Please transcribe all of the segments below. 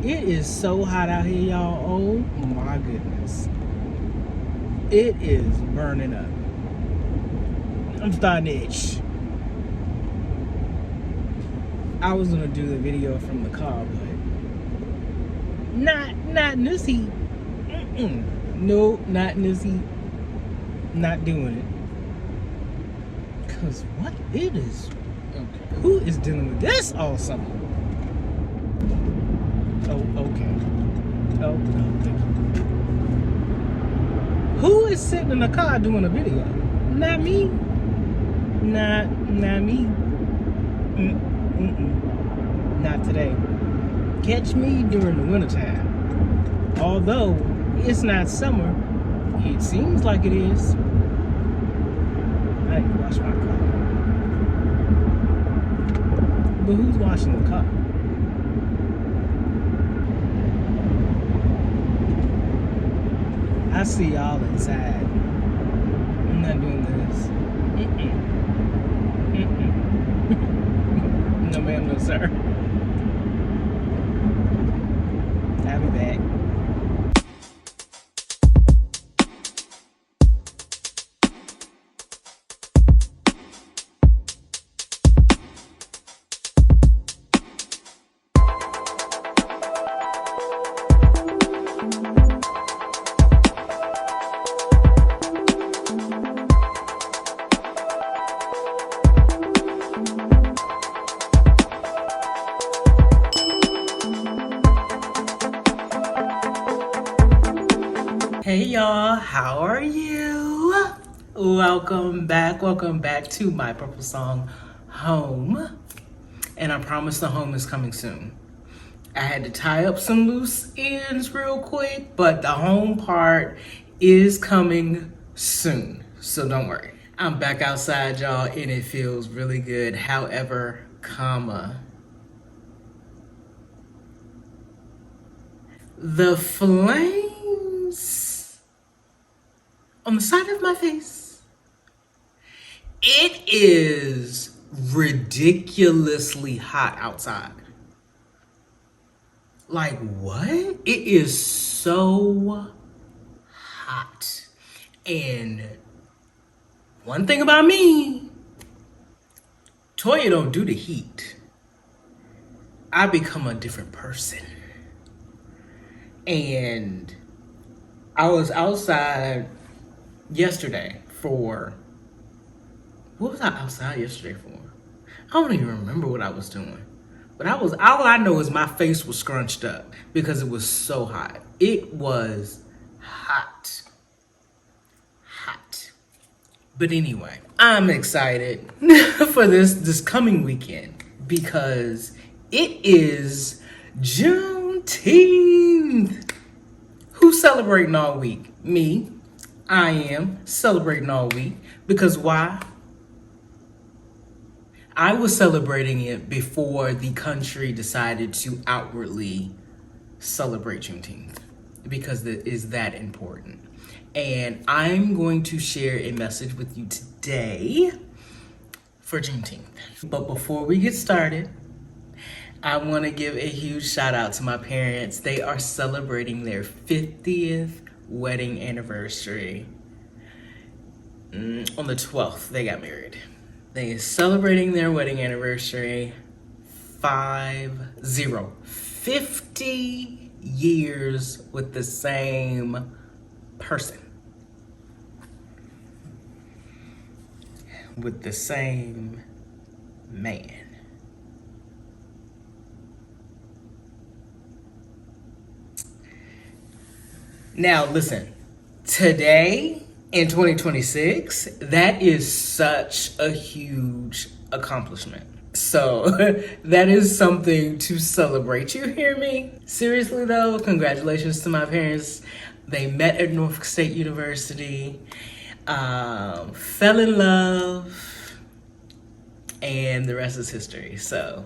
It is so hot out here, y'all. Oh my goodness. It is burning up. I'm starting to itch. I was gonna do the video from the car, but not in this heat. No, not in this heat. Not doing it. Cause what it is? Okay. Who is dealing with this all summer? Oh, okay. Oh, no, thank you. Who is sitting in the car doing a video? Not me. Not me. Not today. Catch me during the wintertime. Although it's not summer, it seems like it is. I need to wash my car. But who's washing the car? I see y'all inside. I'm not doing this. No ma'am, no sir. I'll be back. Hey y'all, how are you? Welcome back to my purple song, Home. And I promise the home is coming soon. I had to tie up some loose ends real quick, but the home part is coming soon. So don't worry. I'm back outside, y'all, and it feels really good. However, the flames on the side of my face. It is ridiculously hot outside. Like what? It is so hot. And one thing about me, Toya don't do the heat. I become a different person. And I was outside yesterday for, what was I outside yesterday for? I don't even remember what I was doing. But all I know is my face was scrunched up because it was so hot. It was hot. Hot. But anyway, I'm excited for this coming weekend because it is Juneteenth. Who's celebrating all week? Me. I am celebrating all week because why? I was celebrating it before the country decided to outwardly celebrate Juneteenth because it is that important. And I'm going to share a message with you today for Juneteenth. But before we get started, I want to give a huge shout out to my parents. They are celebrating their 50th wedding anniversary. On the 12th, they got married. They are celebrating their wedding anniversary 50 years with the same person. With the same man. Now listen, today in 2026, that is such a huge accomplishment. So that is something to celebrate. You hear me? Seriously though, congratulations to my parents. They met at Norfolk State University, fell in love, and the rest is history. So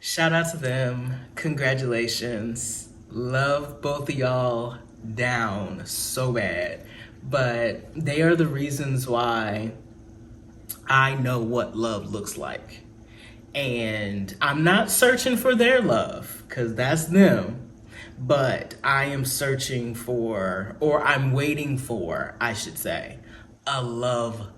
shout out to them, congratulations. Love both of y'all down so bad. But they are the reasons why I know what love looks like. And I'm not searching for their love, because that's them. but I am searching for, or I'm waiting for, I should say, a love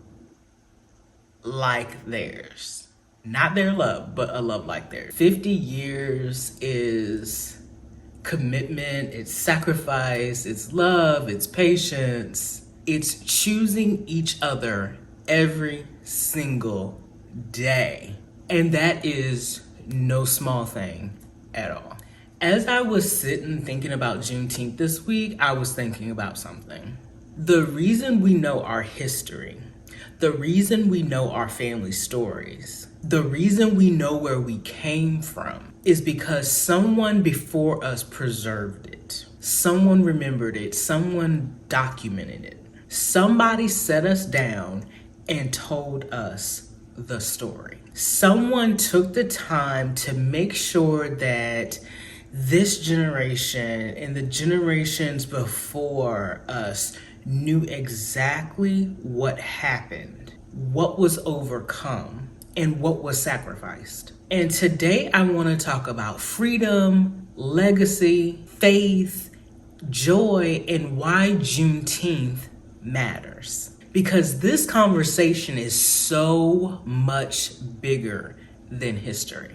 like theirs. Not their love, but a love like theirs. 50 years is commitment, it's sacrifice, it's love, it's patience. It's choosing each other every single day. And that is no small thing at all. As I was sitting thinking about Juneteenth this week, I was thinking about something. The reason we know our history, the reason we know our family stories, the reason we know where we came from is because someone before us preserved it. Someone remembered it. Someone documented it. Somebody set us down and told us the story. Someone took the time to make sure that this generation and the generations before us knew exactly what happened, what was overcome, and what was sacrificed. And today I want to talk about freedom, legacy, faith, joy, and why Juneteenth matters. Because this conversation is so much bigger than history.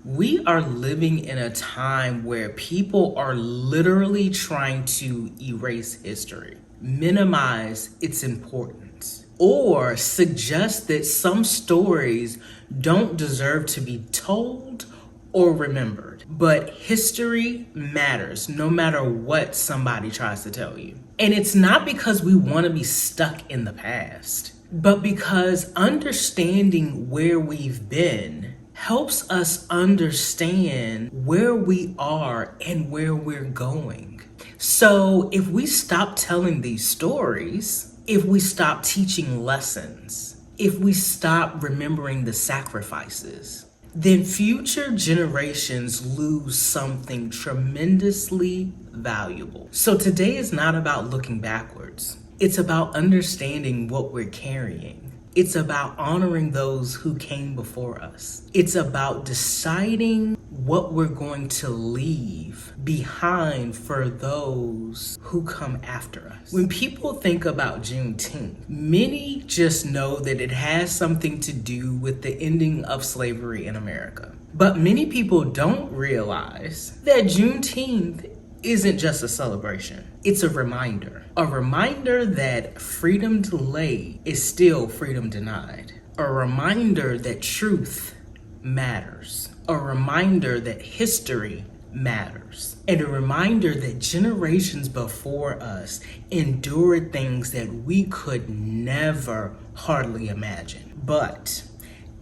We are living in a time where people are literally trying to erase history, minimize its importance, or suggest that some stories don't deserve to be told or remembered. But history matters no matter what somebody tries to tell you. And it's not because we want to be stuck in the past, but because understanding where we've been helps us understand where we are and where we're going. So if we stop telling these stories, if we stop teaching lessons, if we stop remembering the sacrifices, then future generations lose something tremendously valuable. So today is not about looking backwards. It's about understanding what we're carrying. It's about honoring those who came before us. It's about deciding what we're going to leave behind for those who come after us. When people think about Juneteenth, many just know that it has something to do with the ending of slavery in America. But many people don't realize that Juneteenth isn't just a celebration. It's a reminder that freedom delayed is still freedom denied. A reminder that truth matters. A reminder that history matters. And a reminder that generations before us endured things that we could never hardly imagine. But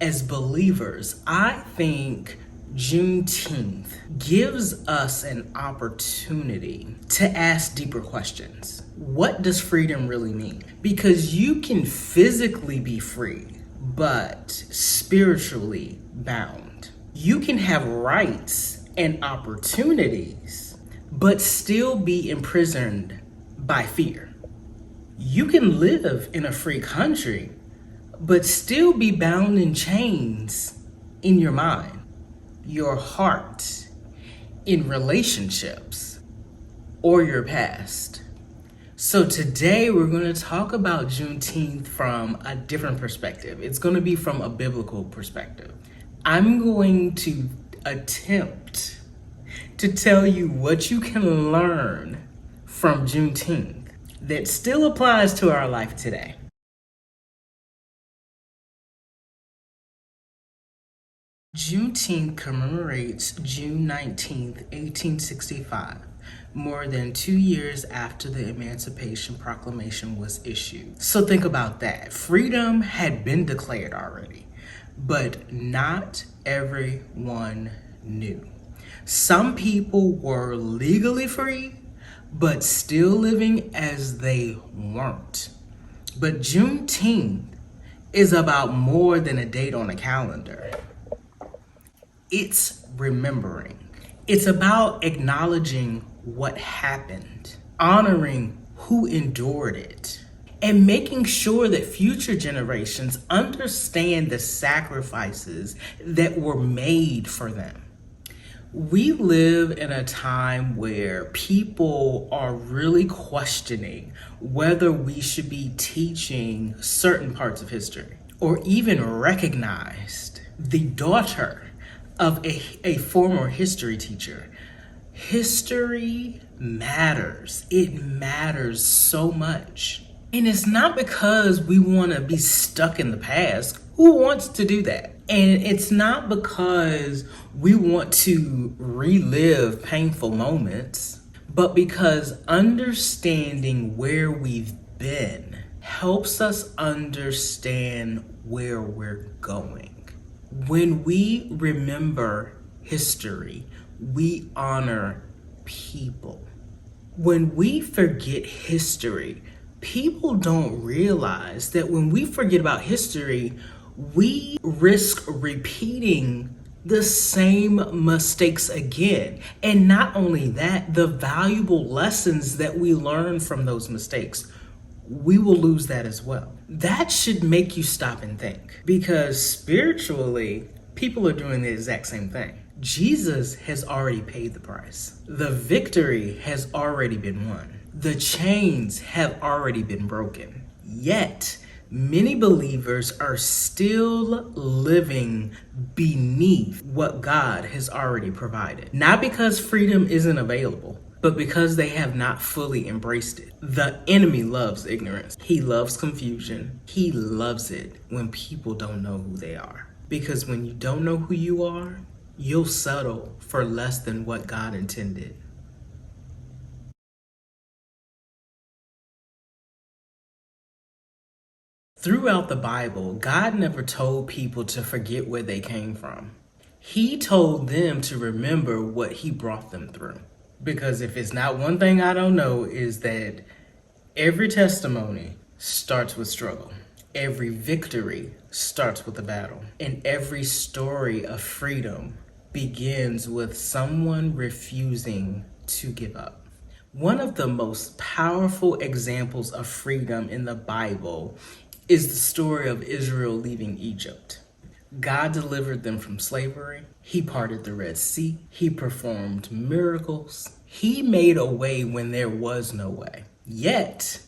as believers, I think Juneteenth gives us an opportunity to ask deeper questions. What does freedom really mean? Because you can physically be free, but spiritually bound. You can have rights and opportunities, but still be imprisoned by fear. You can live in a free country, but still be bound in chains in your mind, your heart, in relationships, or your past. So today we're going to talk about Juneteenth from a different perspective. It's going to be from a biblical perspective. I'm going to attempt to tell you what you can learn from Juneteenth that still applies to our life today. Juneteenth commemorates June 19th, 1865, more than 2 years after the Emancipation Proclamation was issued. So think about that. Freedom had been declared already, but not everyone knew. Some people were legally free, but still living as they weren't. But Juneteenth is about more than a date on a calendar. It's remembering. It's about acknowledging what happened, honoring who endured it, and making sure that future generations understand the sacrifices that were made for them. We live in a time where people are really questioning whether we should be teaching certain parts of history or even recognized the daughter of a former history teacher. History matters. It matters so much. And it's not because we want to be stuck in the past. Who wants to do that? And it's not because we want to relive painful moments, but because understanding where we've been helps us understand where we're going. When we remember history, we honor people. When we forget history, people don't realize that when we forget about history, we risk repeating the same mistakes again. And not only that, the valuable lessons that we learn from those mistakes, we will lose that as well. That should make you stop and think, because spiritually, people are doing the exact same thing. Jesus has already paid the price. The victory has already been won. The chains have already been broken. Yet, many believers are still living beneath what God has already provided. Not because freedom isn't available, but because they have not fully embraced it. The enemy loves ignorance. He loves confusion. He loves it when people don't know who they are. Because when you don't know who you are, you'll settle for less than what God intended. Throughout the Bible, God never told people to forget where they came from. He told them to remember what he brought them through. Because if it's not one thing I don't know, is that every testimony starts with struggle. Every victory starts with a battle. And every story of freedom begins with someone refusing to give up. One of the most powerful examples of freedom in the Bible is the story of Israel leaving Egypt. God delivered them from slavery. He parted the Red Sea. He performed miracles. He made a way when there was no way. Yet,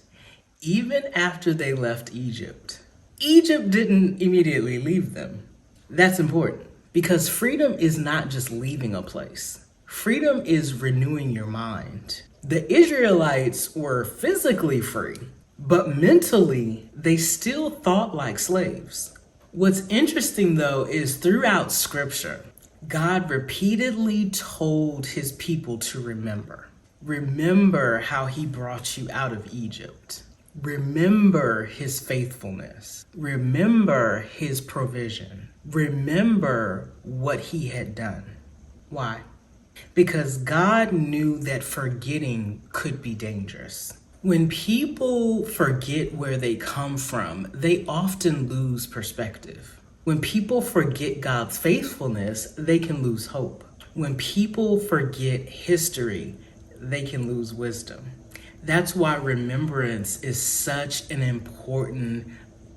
even after they left Egypt, Egypt didn't immediately leave them. That's important because freedom is not just leaving a place. Freedom is renewing your mind. The Israelites were physically free, but mentally, they still thought like slaves. What's interesting, though, is throughout Scripture, God repeatedly told his people to remember. Remember how he brought you out of Egypt. Remember his faithfulness. Remember his provision. Remember what he had done. Why? Because God knew that forgetting could be dangerous. When people forget where they come from, they often lose perspective. When people forget God's faithfulness, they can lose hope. When people forget history, they can lose wisdom. That's why remembrance is such an important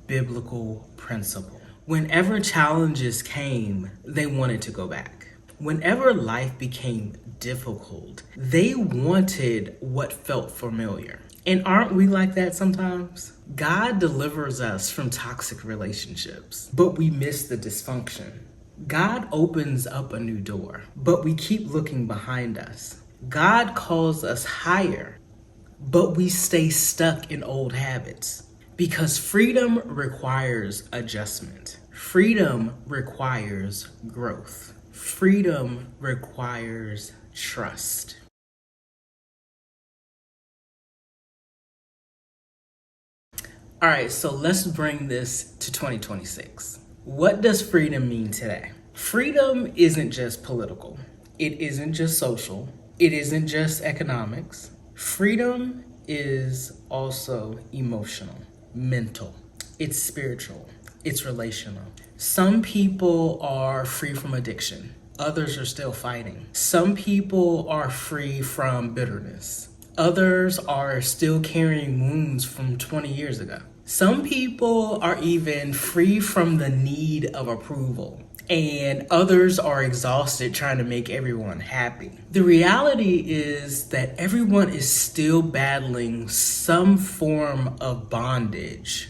biblical principle. Whenever challenges came, they wanted to go back. Whenever life became difficult, they wanted what felt familiar. And aren't we like that sometimes? God delivers us from toxic relationships, but we miss the dysfunction. God opens up a new door, but we keep looking behind us. God calls us higher, but we stay stuck in old habits. Because freedom requires adjustment. Freedom requires growth. Freedom requires trust. All right, so let's bring this to 2026. What does freedom mean today? Freedom isn't just political. It isn't just social. It isn't just economics. Freedom is also emotional, mental. It's spiritual. It's relational. Some people are free from addiction. Others are still fighting. Some people are free from bitterness. Others are still carrying wounds from 20 years ago. Some people are even free from the need of approval. and others are exhausted trying to make everyone happy. The reality is that everyone is still battling some form of bondage,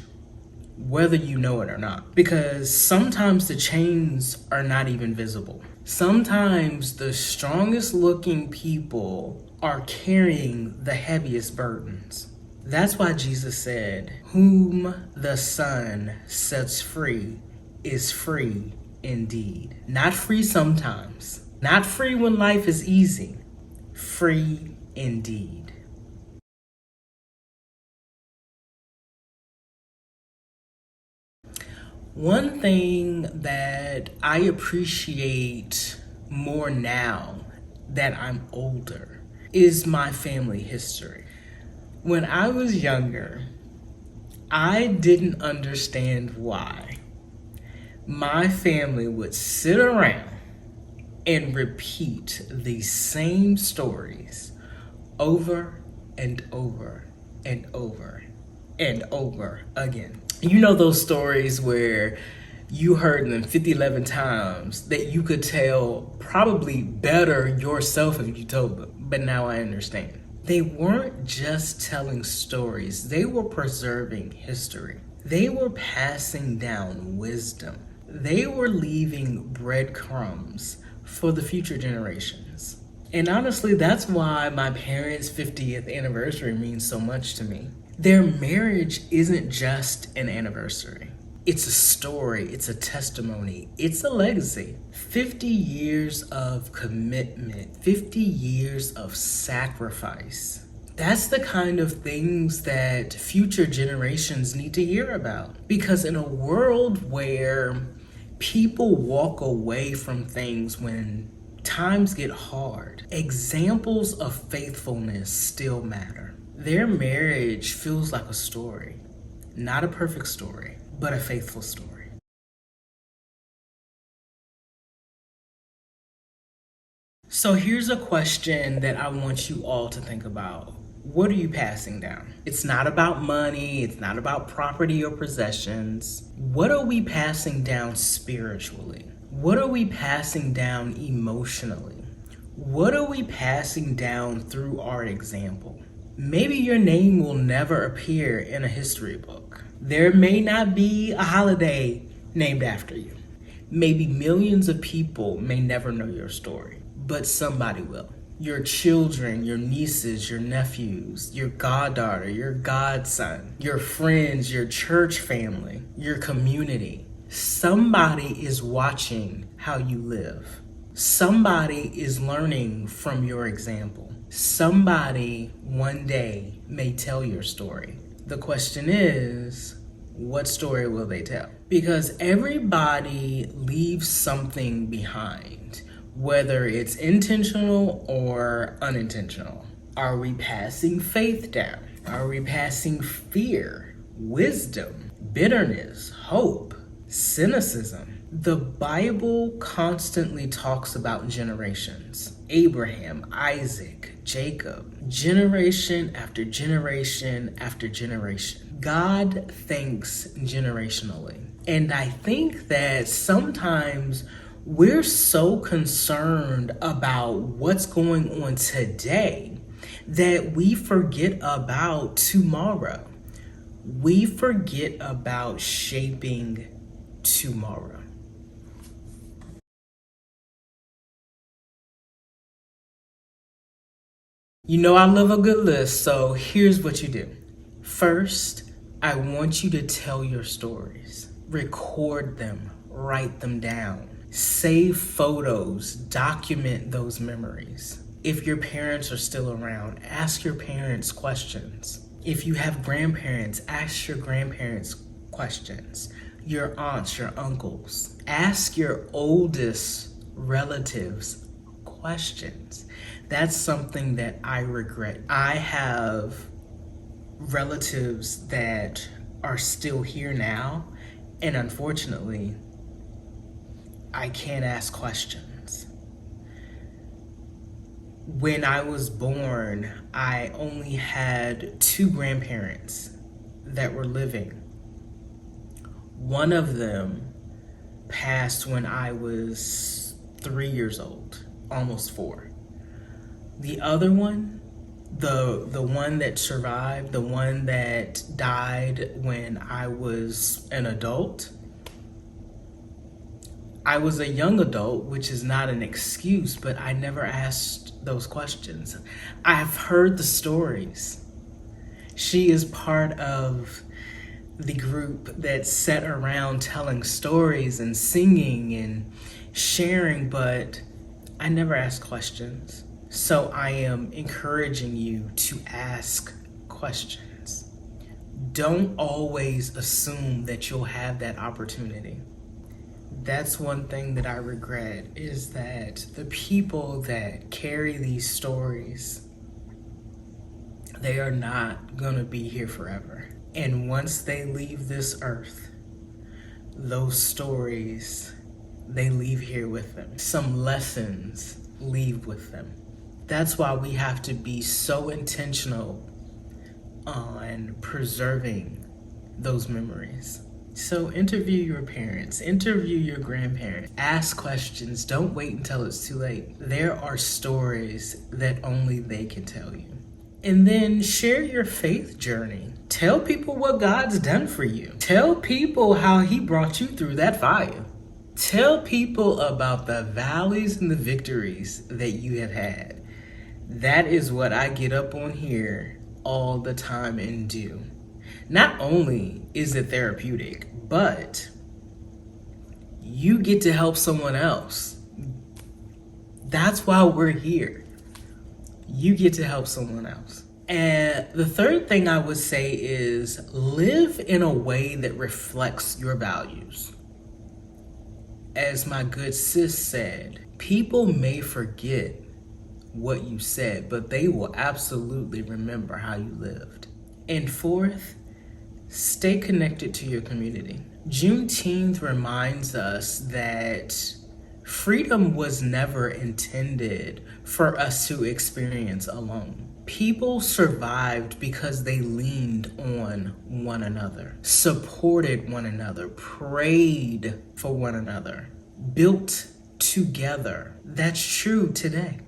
whether you know it or not. Because sometimes the chains are not even visible. Sometimes the strongest looking people are carrying the heaviest burdens. That's why Jesus said, "Whom the Son sets free is free indeed." Not free sometimes, not free when life is easy, free indeed. One thing that I appreciate more now that I'm older is my family history. When I was younger, I didn't understand why my family would sit around and repeat the same stories over and over and over and over again. You know those stories where you heard them 50, 11 times that you could tell probably better yourself if you told them. But now I understand. They weren't just telling stories, they were preserving history. They were passing down wisdom. They were leaving breadcrumbs for the future generations. And honestly, that's why my parents' 50th anniversary means so much to me. Their marriage isn't just an anniversary. It's a story, it's a testimony, it's a legacy. 50 years of commitment, 50 years of sacrifice. That's the kind of things that future generations need to hear about. Because in a world where people walk away from things when times get hard, examples of faithfulness still matter. Their marriage feels like a story, not a perfect story, but a faithful story. So here's a question that I want you all to think about. What are you passing down? It's not about money, it's not about property or possessions. What are we passing down spiritually? What are we passing down emotionally? What are we passing down through our example? Maybe your name will never appear in a history book. There may not be a holiday named after you. Maybe millions of people may never know your story, but somebody will. Your children, your nieces, your nephews, your goddaughter, your godson, your friends, your church family, your community. Somebody is watching how you live. Somebody is learning from your example. Somebody one day may tell your story. The question is, what story will they tell? Because everybody leaves something behind, whether it's intentional or unintentional. Are we passing faith down? Are we passing fear, wisdom, bitterness, hope, cynicism? The Bible constantly talks about generations. Abraham, Isaac, Jacob, generation after generation after generation. God thinks generationally. And I think that sometimes we're so concerned about what's going on today that we forget about tomorrow. We forget about shaping tomorrow. You know I love a good list, so here's what you do. First, I want you to tell your stories. Record them, write them down. Save photos, document those memories. If your parents are still around, ask your parents questions. If you have grandparents, ask your grandparents questions. Your aunts, your uncles. Ask your oldest relatives questions. That's something that I regret. I have relatives that are still here now, and unfortunately, I can't ask questions. When I was born, I only had 2 grandparents that were living. One of them passed when I was 3 years old, almost 4. The other one, the one that survived, the one that died when I was an adult, I was a young adult, which is not an excuse, but I never asked those questions. I've heard the stories. She is part of the group that sat around telling stories and singing and sharing, but I never asked questions. So I am encouraging you to ask questions. Don't always assume that you'll have that opportunity. That's one thing that I regret, is that the people that carry these stories, they are not gonna be here forever. And once they leave this earth, those stories, they leave here with them. Some lessons leave with them. That's why we have to be so intentional on preserving those memories. So interview your parents, interview your grandparents, ask questions. Don't wait until it's too late. There are stories that only they can tell you. And then share your faith journey. Tell people what God's done for you. Tell people how he brought you through that fire. Tell people about the valleys and the victories that you have had. That is what I get up on here all the time and do. Not only is it therapeutic, but you get to help someone else. That's why we're here. You get to help someone else. And the third thing I would say is live in a way that reflects your values. As my good sis said, people may forget what you said, but they will absolutely remember how you lived. And fourth, stay connected to your community. Juneteenth reminds us that freedom was never intended for us to experience alone. People survived because they leaned on one another, supported one another, prayed for one another, built together. That's true today.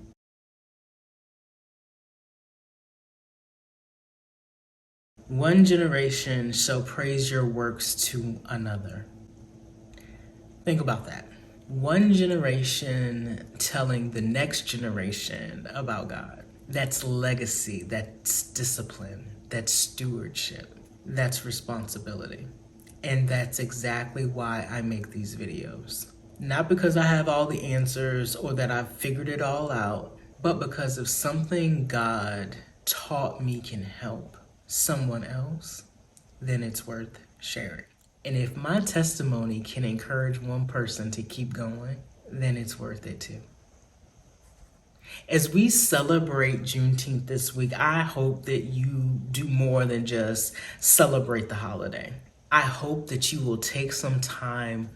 One generation shall praise your works to another. Think about that. One generation telling the next generation about God. That's legacy, that's discipline, that's stewardship, that's responsibility. And that's exactly why I make these videos. Not because I have all the answers or that I've figured it all out, but because if something God taught me can help someone else, then it's worth sharing. And if my testimony can encourage one person to keep going, then it's worth it too. As we celebrate Juneteenth this week, I hope that you do more than just celebrate the holiday. I hope that you will take some time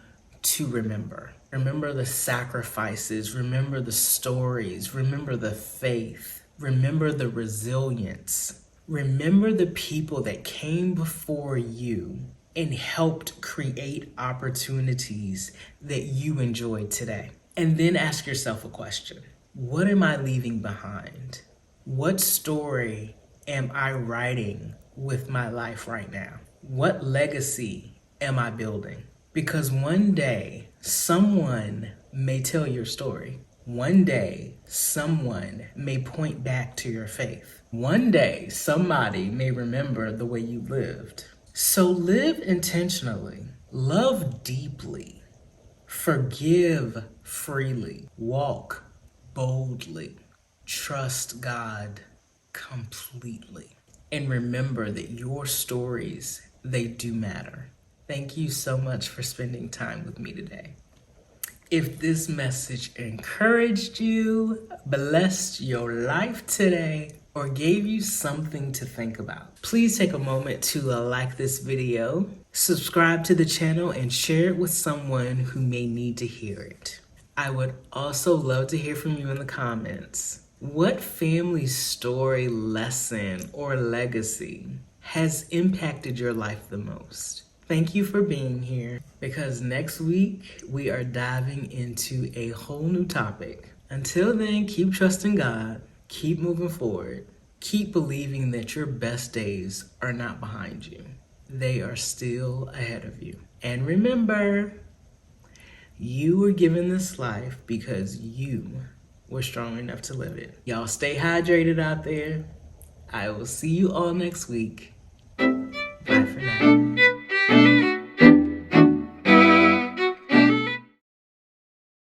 to remember. Remember the sacrifices, remember the stories, remember the faith, remember the resilience. Remember the people that came before you and helped create opportunities that you enjoy today. And then ask yourself a question. What am I leaving behind? What story am I writing with my life right now? What legacy am I building? Because one day, someone may tell your story. One day, someone may point back to your faith. One day, somebody may remember the way you lived. So live intentionally, love deeply, forgive freely, walk boldly, trust God completely. And remember that your stories, they do matter. Thank you so much for spending time with me today. If this message encouraged you, blessed your life today, or gave you something to think about, please take a moment to like this video, subscribe to the channel, and share it with someone who may need to hear it. I would also love to hear from you in the comments. What family story, lesson, or legacy has impacted your life the most? Thank you for being here because next week we are diving into a whole new topic. Until then, keep trusting God, keep moving forward, keep believing that your best days are not behind you. They are still ahead of you. And remember, you were given this life because you were strong enough to live it. Y'all stay hydrated out there. I will see you all next week.